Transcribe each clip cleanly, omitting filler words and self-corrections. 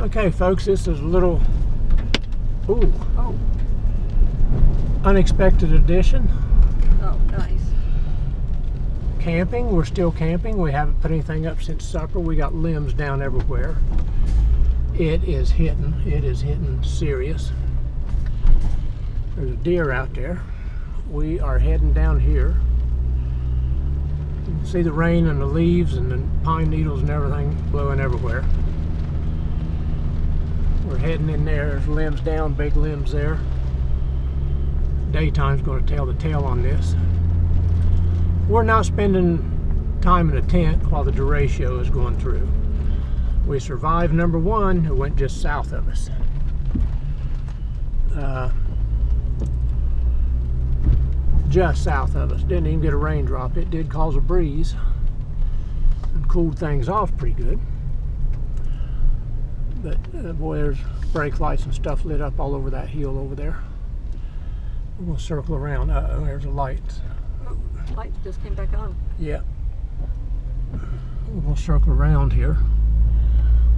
Okay, folks, this is a little Oh, unexpected addition. oh, nice. Camping. We're still camping. We haven't put anything up since supper. We got limbs down everywhere. It is hitting. It is hitting serious. There's a deer out there. We are heading down here. You can see the rain and the leaves and the pine needles and everything blowing everywhere. We're heading in there. There's limbs down, big limbs there. Daytime's going to tell the tale on this. We're not spending time in a tent while the DERECHO is going through. We survived number one, who went just south of us. Just south of us. Didn't even get a raindrop. It did cause a breeze and cooled things off pretty good. But boy, there's brake lights and stuff lit up all over that hill over there. We're going to circle around. There's a light. Light just came back on. Yeah. We're going to circle around here.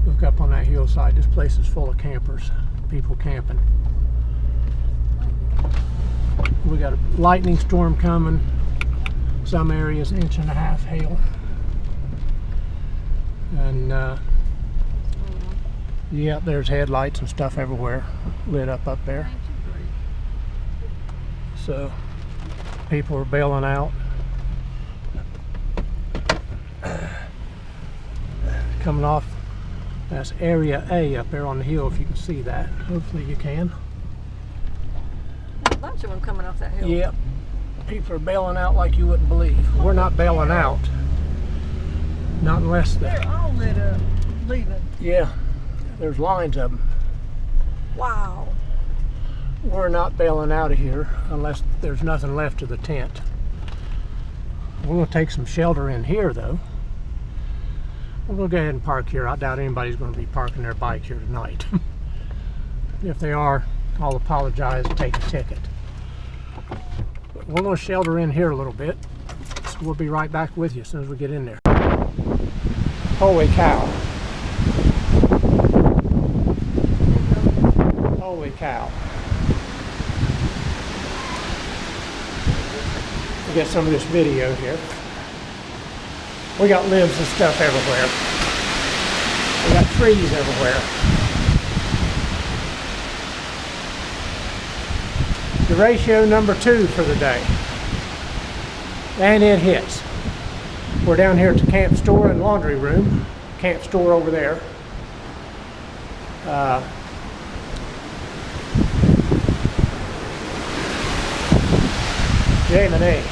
Look up on that hillside. This place is full of campers. People camping. We got a lightning storm coming. Some areas 1.5 inches hail. And yeah, there's headlights and stuff everywhere lit up there. So people are bailing out. Coming off, that's area A up there on the hill, if you can see that. Hopefully you can. There's a bunch of them coming off that hill. Yep. People are bailing out like you wouldn't believe. We're not bailing out. Not unless They're all lit up, leaving. Yeah. There's lines of them. Wow. We're not bailing out of here unless there's nothing left of the tent. We're going to take some shelter in here, though. We're going to go ahead and park here. I doubt anybody's going to be parking their bike here tonight. If they are, I'll apologize and take a ticket. But we're going to shelter in here a little bit. So we'll be right back with you as soon as we get in there. Holy cow. Holy cow. We'll get some of this video here. We got limbs and stuff everywhere. We got trees everywhere. DERECHO number 2 for the day. And it hits. We're down here at the camp store and laundry room. Camp store over there. J&A.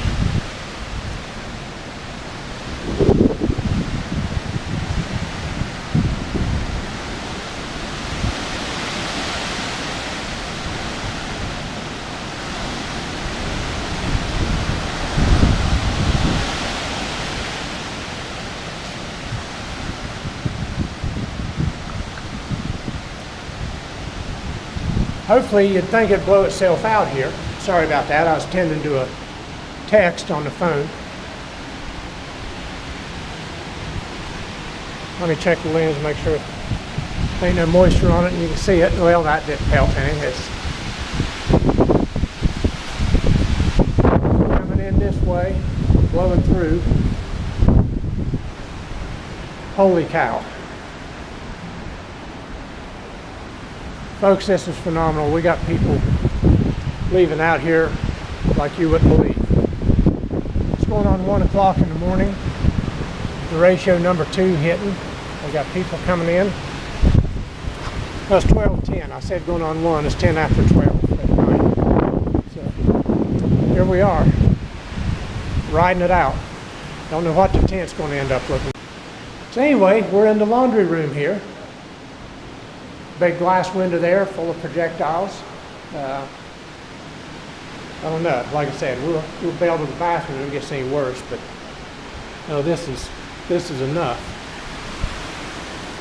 Hopefully you'd think it'd blow itself out here. Sorry about that. I was tending to a text on the phone. Let me check the lens and make sure there ain't no moisture on it and you can see it. Well, that didn't help any. It's coming in this way, blowing through. Holy cow. Folks, this is phenomenal. We got people leaving out here like you wouldn't believe. It's going on 1 o'clock in the morning. DERECHO number 2 hitting. We got people coming in. Well, it's 12:10. I said going on 1. It's 10 after 12 at night. So here we are, riding it out. Don't know what the tent's going to end up looking like. So anyway, we're in the laundry room here. Big glass window there, full of projectiles. I don't know. Like I said, we'll bail to the bathroom if it gets any worse. But no, this is enough.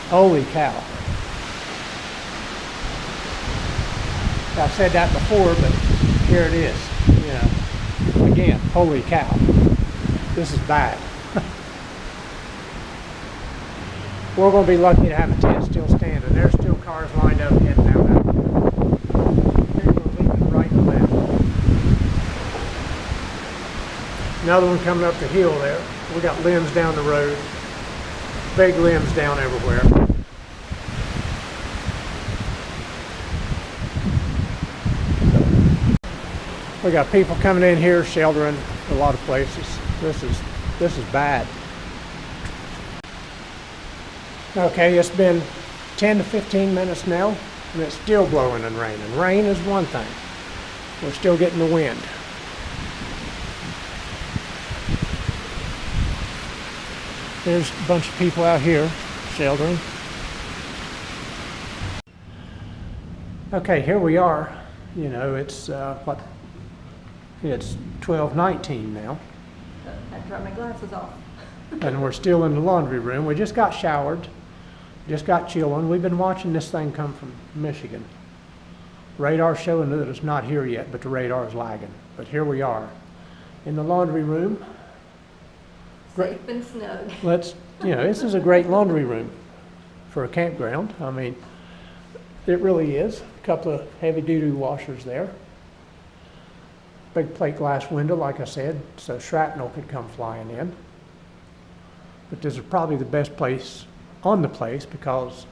Holy cow! I've said that before, but here it is. You know, again, holy cow! This is bad. We're going to be lucky to have a tent still standing. There's still cars lined up heading out here. People are leaving right and left. Another one coming up the hill there. We got limbs down the road. Big limbs down everywhere. We got people coming in here sheltering a lot of places. This is bad. Okay, it's been 10 to 15 minutes now, and it's still blowing and raining. Rain is one thing. We're still getting the wind. There's a bunch of people out here sheltering. Okay, here we are. You know, it's it's 12:19 now. I had to dry my glasses off. And we're still in the laundry room. We just got showered, just got chilling. We've been watching this thing come from Michigan. Radar showing that it's not here yet, but the radar is lagging. But here we are in the laundry room. Safe and snug. This is a great laundry room for a campground. I mean, it really is. A couple of heavy-duty washers there. Big plate glass window, like I said, so shrapnel could come flying in. But this is probably the best place on the place because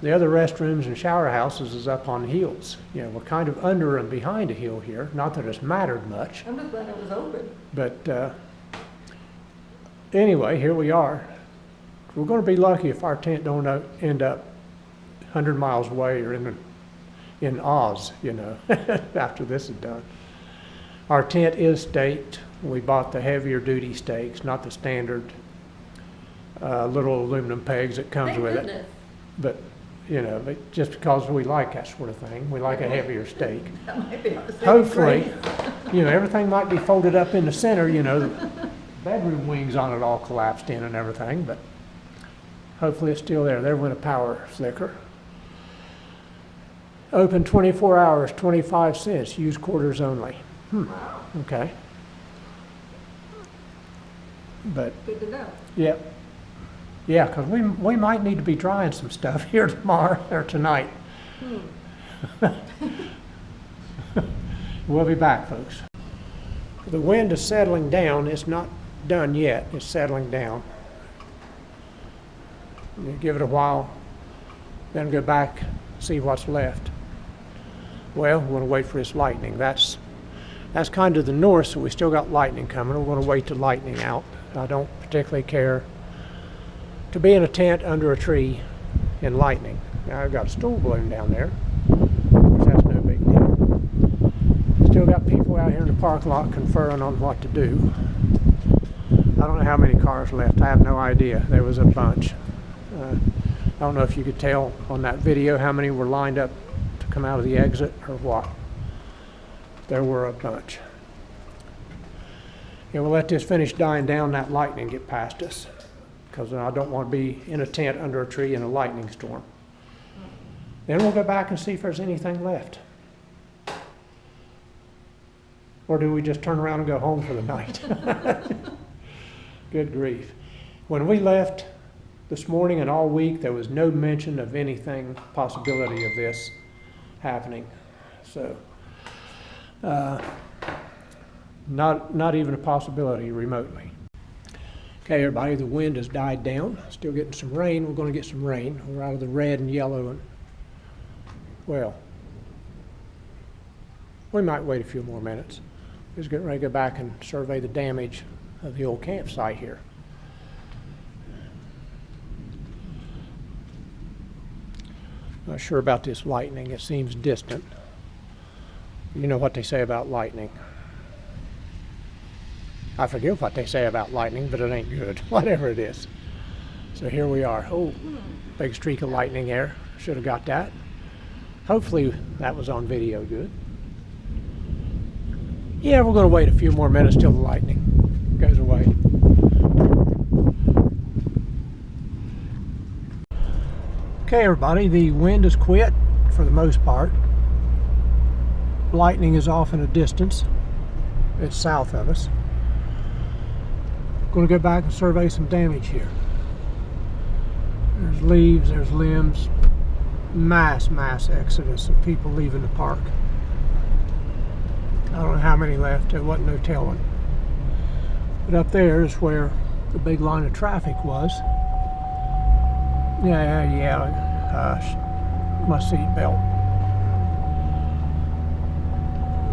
the other restrooms and shower houses is up on hills. You know, we're kind of under and behind a hill here. Not that it's mattered much. I'm just glad it was open. But anyway, here we are. We're going to be lucky if our tent don't end up 100 miles away or in Oz, you know, after this is done. Our tent is staked. We bought the heavier duty stakes, not the standard little aluminum pegs that comes with it. But, you know, just because we like that sort of thing, we like a heavier stake. That might be our Hopefully, you know, everything might be folded up in the center, you know, the bedroom wings on it all collapsed in and everything, but hopefully it's still there. There went a power flicker. Open 24 hours, 25 cents, use quarters only. Wow. Okay. But, Good to know. yep. Yeah, because we might need to be drying some stuff here tomorrow or tonight. We'll be back, folks. The wind is settling down. It's not done yet. It's settling down. You give it a while, then go back, see what's left. Well, we're going to wait for this lightning. That's kind of the north, so we still got lightning coming. We're going to wait till lightning out. I don't particularly care to be in a tent under a tree in lightning. Now, I've got a stool balloon down there. That's no big deal. Still got people out here in the parking lot conferring on what to do. I don't know how many cars left. I have no idea. There was a bunch. I don't know if you could tell on that video how many were lined up to come out of the exit or what. There were a bunch. Yeah, we'll let this finish dying down, that lightning get past us, because I don't want to be in a tent under a tree in a lightning storm. Then we'll go back and see if there's anything left. Or do we just turn around and go home for the night? Good grief. When we left this morning and all week, there was no mention of anything, possibility of this happening. So, not even a possibility remotely. Okay, everybody, the wind has died down. Still getting some rain. We're going to get some rain. We're out of the red and yellow. And, well, we might wait a few more minutes. We're just getting ready to go back and survey the damage of the old campsite here. Not sure about this lightning. It seems distant. You know what they say about lightning. I forget what they say about lightning, but it ain't good, whatever it is. So here we are. Oh, big streak of lightning there. Should have got that. Hopefully that was on video good. Yeah, we're going to wait a few more minutes till the lightning goes away. Okay, everybody, the wind has quit for the most part. Lightning is off in a distance. It's south of us. Going to go back and survey some damage here. There's leaves, there's limbs, mass exodus of people leaving the park. I don't know how many left, there wasn't no telling. But up there is where the big line of traffic was. Yeah, my seat belt.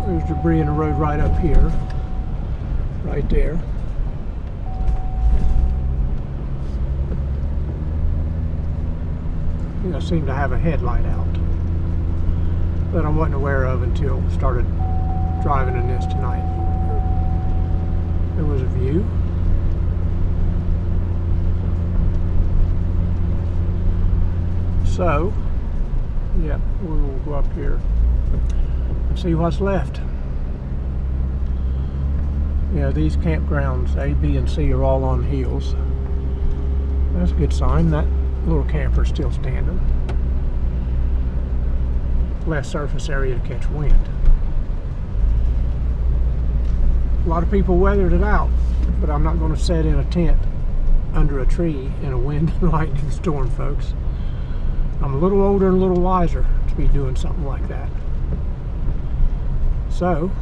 There's debris in the road right up here, right there. I seem to have a headlight out that I wasn't aware of until I started driving in this tonight. There was a view. So, yeah, we will go up here and see what's left. Yeah, these campgrounds, A, B, and C, are all on hills. That's a good sign. That little camper's still standing. Less surface area to catch wind. A lot of people weathered it out, but I'm not going to sit in a tent under a tree in a wind and lightning storm, folks. I'm a little older and a little wiser to be doing something like that. So,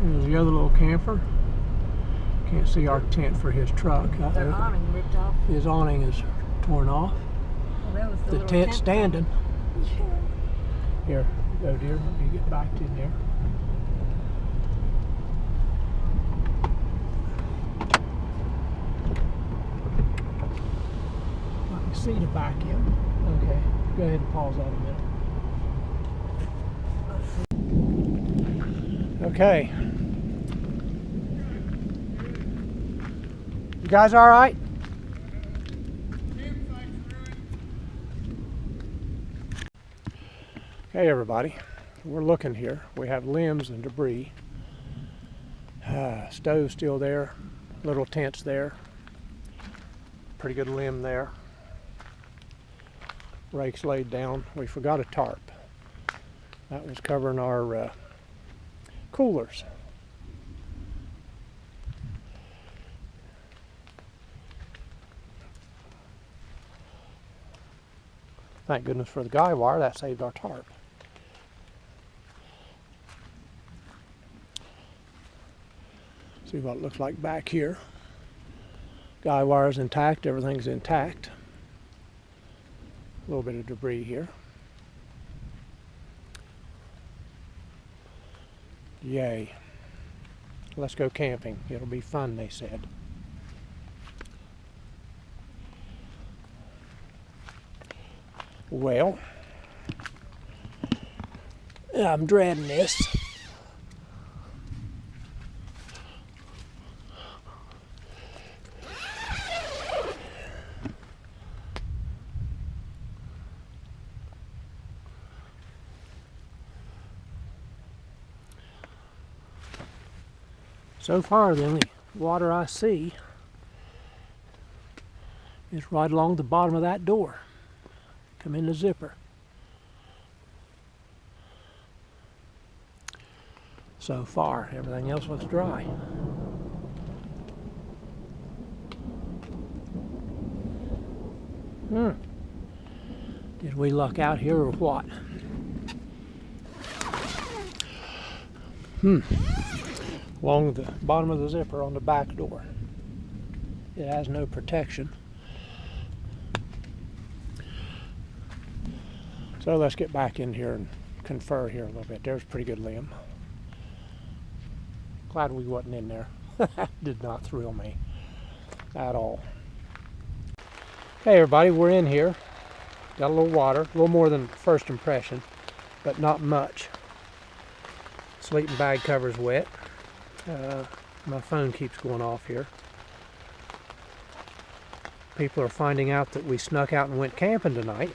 there's the other little camper. Can't see our tent for his truck. Their awning ripped off. His awning is torn off. Well, that was the The little tent's tent standing. Yeah. Here, go dear, let me get back in there. I can see the back end. Okay, go ahead and pause that a minute. Okay. You guys all right? Hey everybody, we're looking here. We have limbs and debris. Stove still there, little tents there. Pretty good limb there. Rakes laid down. We forgot a tarp. That was covering our coolers. Thank goodness for the guy wire, that saved our tarp. See what it looks like back here. Guy wire's intact, everything's intact. A little bit of debris here. Yay. Let's go camping. It'll be fun, they said. Well, I'm dreading this. So far, the only water I see is right along the bottom of that door. Come in the zipper. So far, everything else looks dry. Did we luck out here or what? Along the bottom of the zipper on the back door. It has no protection. So let's get back in here and confer here a little bit. There's a pretty good limb. Glad we wasn't in there. Did not thrill me at all. Okay everybody, we're in here. Got a little water, a little more than first impression, but not much. Sleeping bag cover's wet. My phone keeps going off here. People are finding out that we snuck out and went camping tonight.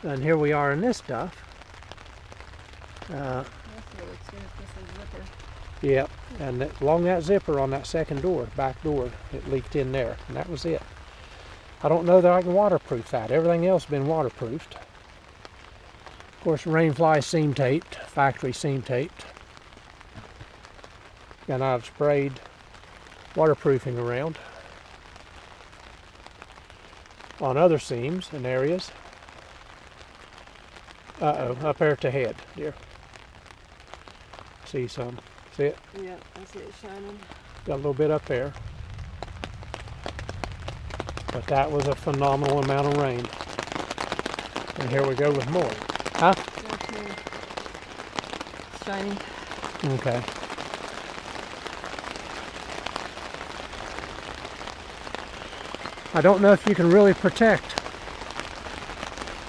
And here we are in this stuff. Yep, and along that zipper on that second door, back door, it leaked in there, and that was it. I don't know that I can waterproof that. Everything else has been waterproofed. Of course, rainfly seam taped, factory seam taped. And I've sprayed waterproofing around. on other seams and areas. Uh-oh, up there at the head, dear. See some. See it? Yeah, I see it shining. Got a little bit up there. But that was a phenomenal amount of rain. And here we go with more. Huh? Okay. It's shining. Okay. I don't know if you can really protect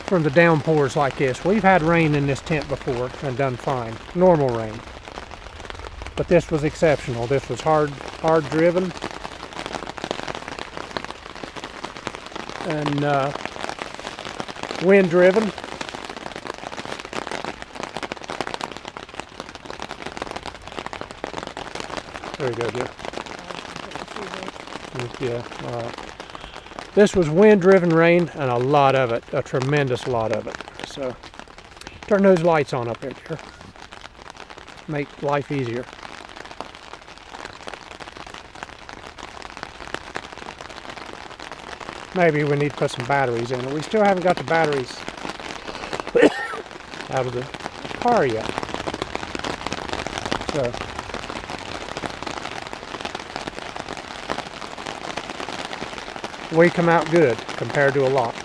from the downpours like this. We've had rain in this tent before and done fine. Normal rain. But this was exceptional. This was hard driven. And wind driven. There you go, dear. Yeah, all right. This was wind-driven rain, and a lot of it, a tremendous lot of it. So, turn those lights on up there, dear. Make life easier. Maybe we need to put some batteries in it. We still haven't got the batteries out of the car yet. So, we come out good compared to a lot.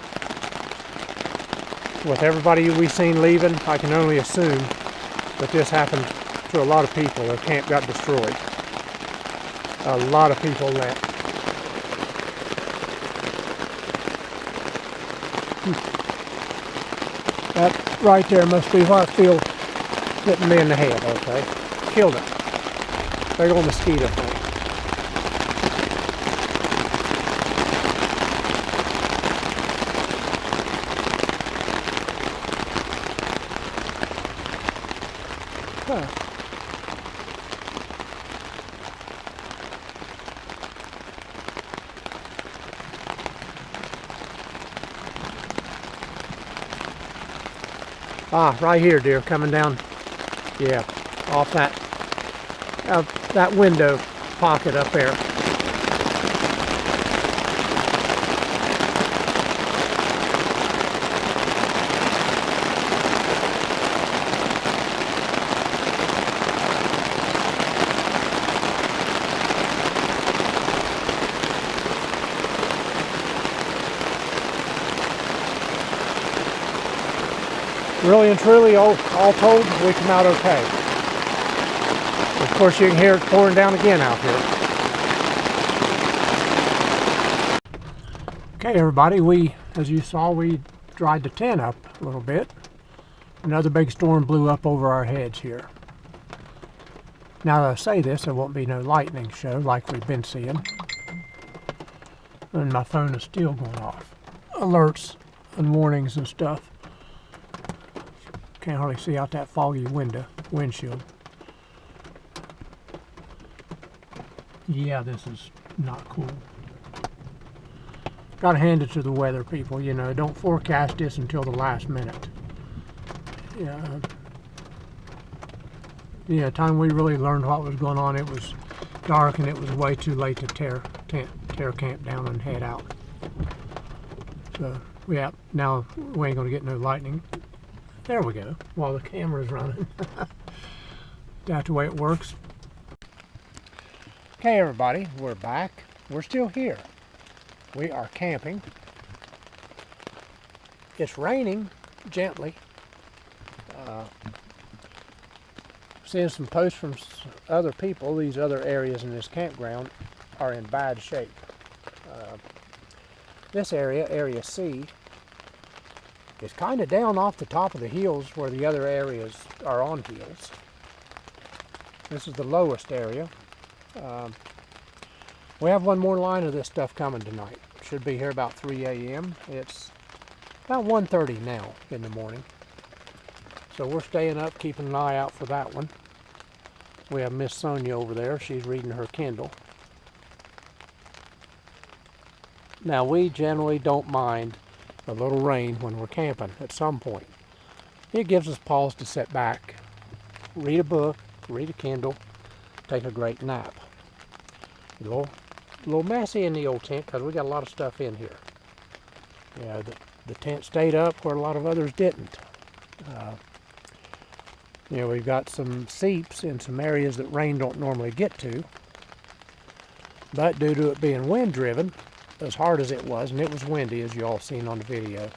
With everybody we've seen leaving, I can only assume that this happened to a lot of people. Their camp got destroyed. A lot of people left. That right there must be what I feel hitting me in the head, okay? Killed it. Big old mosquito thing. Huh. Ah, right here, dear, coming down. Yeah, off that window pocket up there. Really and truly, all told, we come out okay. Of course, you can hear it pouring down again out here. Okay, everybody, as you saw, we dried the tent up a little bit. Another big storm blew up over our heads here. Now that I say this, there won't be no lightning show like we've been seeing. And my phone is still going off. Alerts and warnings and stuff. Can't hardly see out that foggy windshield. Yeah, this is not cool. Gotta hand it to the weather people, you know, don't forecast this until the last minute. Yeah, time we really learned what was going on, it was dark and it was way too late to tear camp down and head out. So, yeah, now we ain't gonna get no lightning. There we go, while the camera's running. That's the way it works. Okay, everybody, we're back. We're still here. We are camping. It's raining gently. Seeing some posts from other people, these other areas in this campground are in bad shape. This area, Area C, is kind of down off the top of the hills where the other areas are on hills. This is the lowest area. We have one more line of this stuff coming tonight. Should be here about 3 a.m. It's about 1:30 now in the morning. So we're staying up, keeping an eye out for that one. We have Miss Sonia over there. She's reading her Kindle. Now we generally don't mind a little rain when we're camping at some point. It gives us pause to sit back, read a book, read a Kindle, take a great nap. A little messy in the old tent because we got a lot of stuff in here. The tent stayed up where a lot of others didn't. We've got some seeps in some areas that rain don't normally get to, but due to it being wind driven, as hard as it was, and it was windy as you all seen on the video,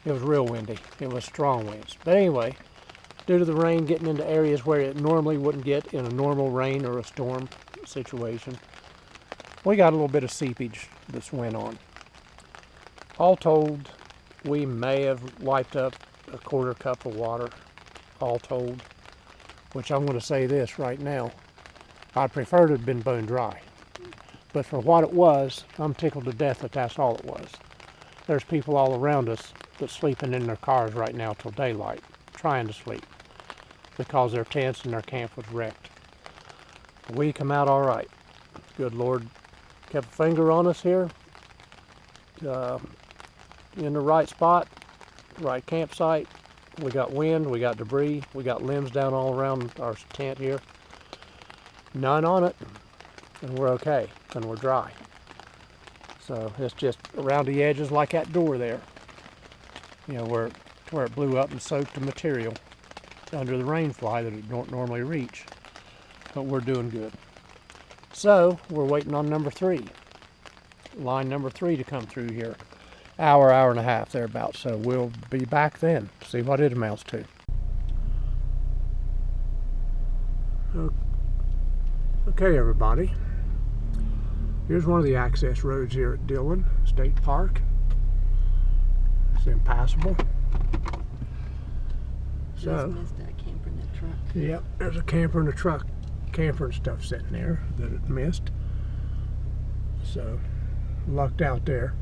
it was real windy. It was strong winds. But anyway, due to the rain getting into areas where it normally wouldn't get in a normal rain or a storm situation, we got a little bit of seepage that's went on. All told, we may have wiped up a quarter cup of water, all told, which I'm going to say this right now. I'd prefer it had been bone dry. But for what it was, I'm tickled to death that that's all it was. There's people all around us that's sleeping in their cars right now till daylight, trying to sleep, because their tents and their camp was wrecked. We come out all right. Good Lord kept a finger on us here, in the right spot, right campsite. We got wind, we got debris, we got limbs down all around our tent here. None on it, and we're okay, and we're dry. So it's just around the edges like that door there, where it blew up and soaked the material under the rain fly that it don't normally reach. But we're doing good. So we're waiting on number 3, line number 3 to come through here. Hour and a half thereabouts. So we'll be back then, see what it amounts to. Okay, everybody. Here's one of the access roads here at Dillon State Park. It's impassable. So, missed that camper in that truck. Yep, there's a camper in the truck, camper and stuff sitting there that it missed. So, lucked out there.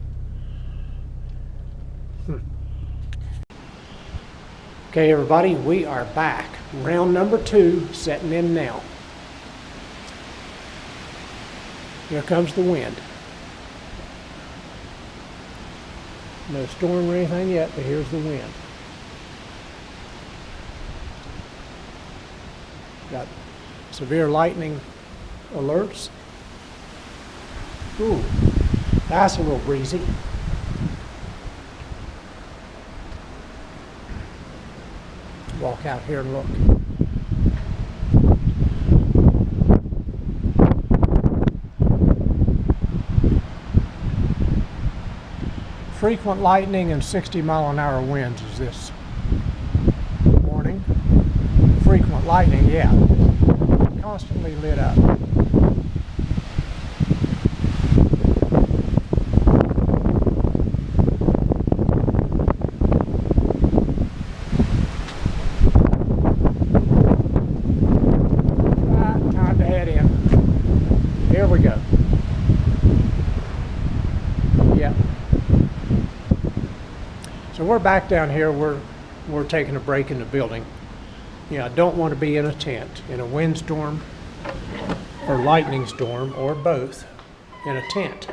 Okay, everybody, we are back. Round number 2 setting in now. Here comes the wind. No storm or anything yet, but here's the wind. Got severe lightning alerts. Ooh, that's a little breezy. Walk out here and look. Frequent lightning and 60-mile-an-hour winds is this morning. Frequent lightning, yeah. Constantly lit up. Time to head in. Here we go. Yep. So we're back down here. We're taking a break in the building. I don't want to be in a tent in a windstorm or lightning storm or both in a tent.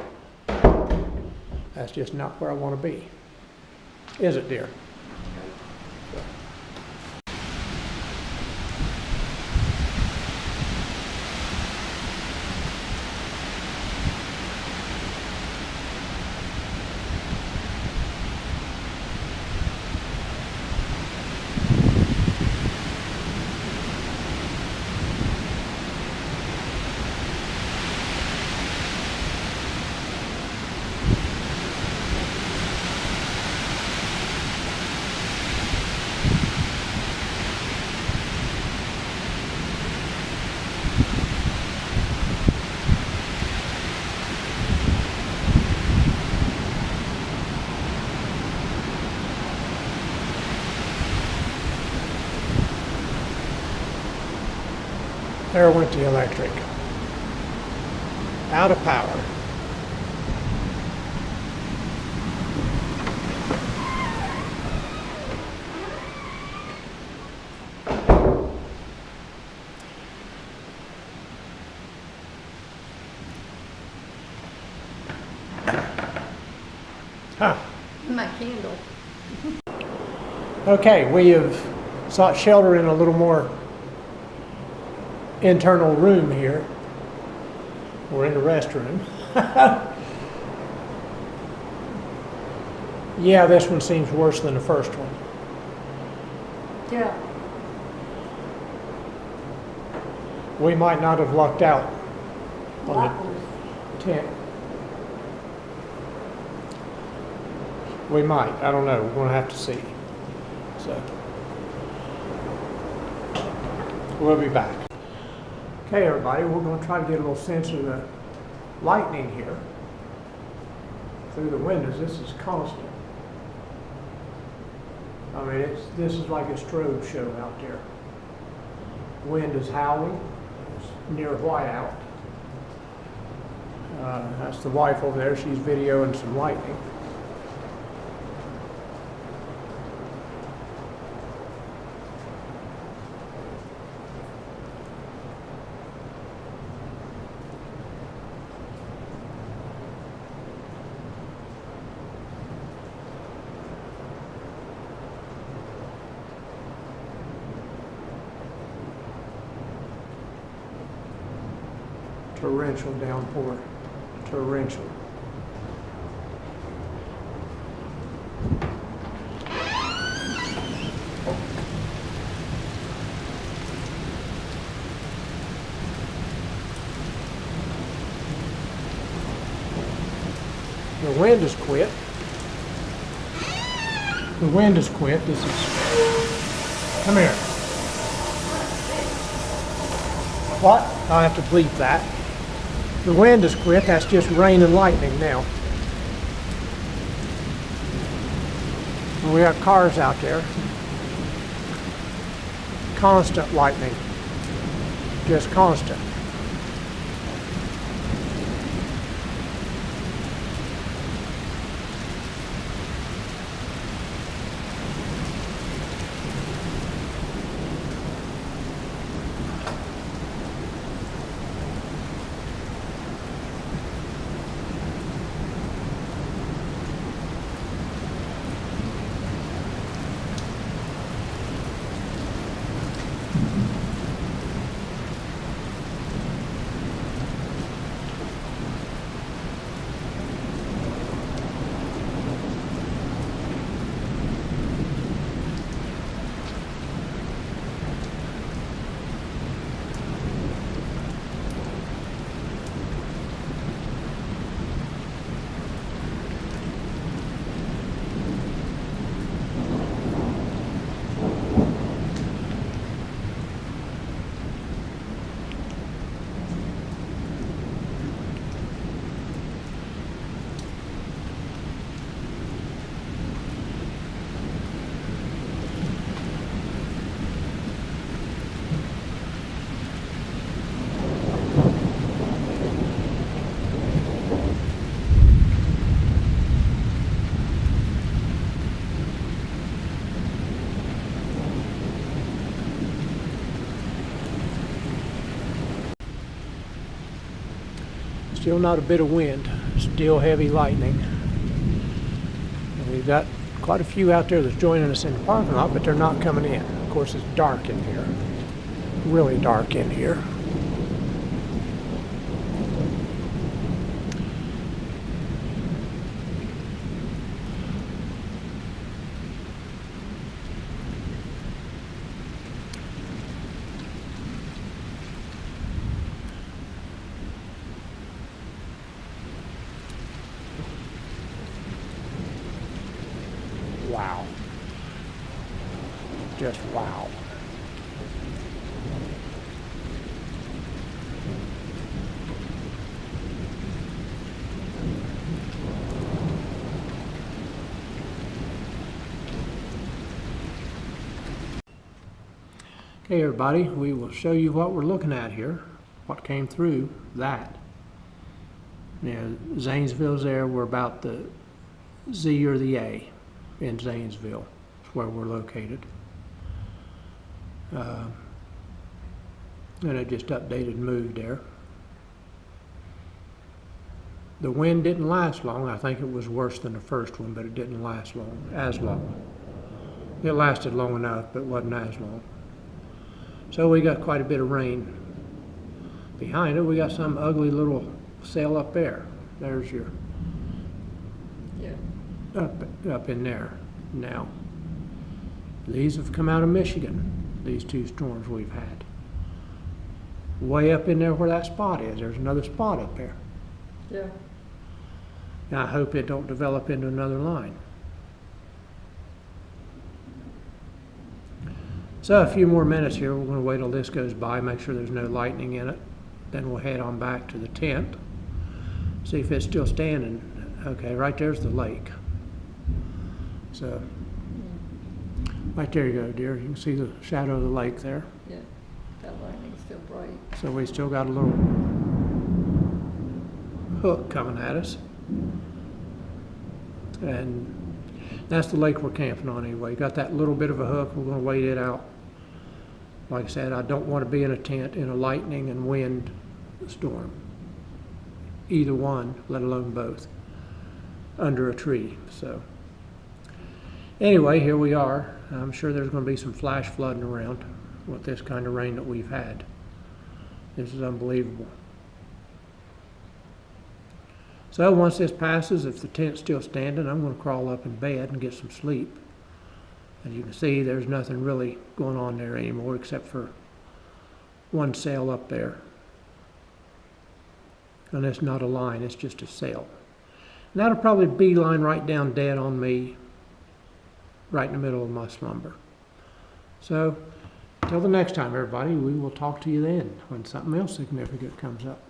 That's just not where I want to be. Is it, dear? There went the electric. Out of power. Huh. My candle. Okay, we have sought shelter in a little more internal room here. We're in the restroom. Yeah, this one seems worse than the first one. Yeah. We might not have lucked out on That the was, tent. We might. I don't know. We're going to have to see. So, we'll be back. Okay, everybody, we're going to try to get a little sense of the lightning here through the windows. This is constant. I mean, this is like a strobe show out there. Wind is howling. It's near whiteout. That's the wife over there. She's videoing some lightning. Torrential downpour. Torrential. The wind has quit. The wind has quit. This is... Come here. What? I'll have to bleep that. The wind has quit. That's just rain and lightning now. And we got cars out there. Constant lightning. Just constant. Still not a bit of wind, still heavy lightning. And we've got quite a few out there that's joining us in the parking lot, but they're not coming in. Of course, it's dark in here, really dark in here. Wow. Just wow. Okay, everybody, we will show you what we're looking at here, what came through that. Now, Zanesville's there. We're about the Z or the A in Zanesville. That's where we're located. And I just updated and moved there. The wind didn't last long. I think it was worse than the first one, but it didn't last as long. It lasted long enough, but wasn't as long. So we got quite a bit of rain. Behind it, we got some ugly little cell up there. There's your... yeah. up in there now. These have come out of Michigan, these two storms we've had. Way up in there where that spot is, there's another spot up there. Yeah. Now I hope it don't develop into another line. So a few more minutes here. We're going to wait till this goes by, make sure there's no lightning in it. Then we'll head on back to the tent, see if it's still standing. Okay, right there's the lake. So, right there you go, dear. You can see the shadow of the lake there. Yeah, that lightning's still bright. So we still got a little hook coming at us. And that's the lake we're camping on anyway. Got that little bit of a hook. We're going to wait it out. Like I said, I don't want to be in a tent in a lightning and wind storm. Either one, let alone both, under a tree. So anyway, here we are. I'm sure there's going to be some flash flooding around with this kind of rain that we've had. This is unbelievable. So once this passes, if the tent's still standing, I'm going to crawl up in bed and get some sleep. As you can see, there's nothing really going on there anymore except for one sail up there. And it's not a line, it's just a sail. And that'll probably beeline right down dead on me, right in the middle of my slumber. So, till the next time, everybody, we will talk to you then when something else significant comes up.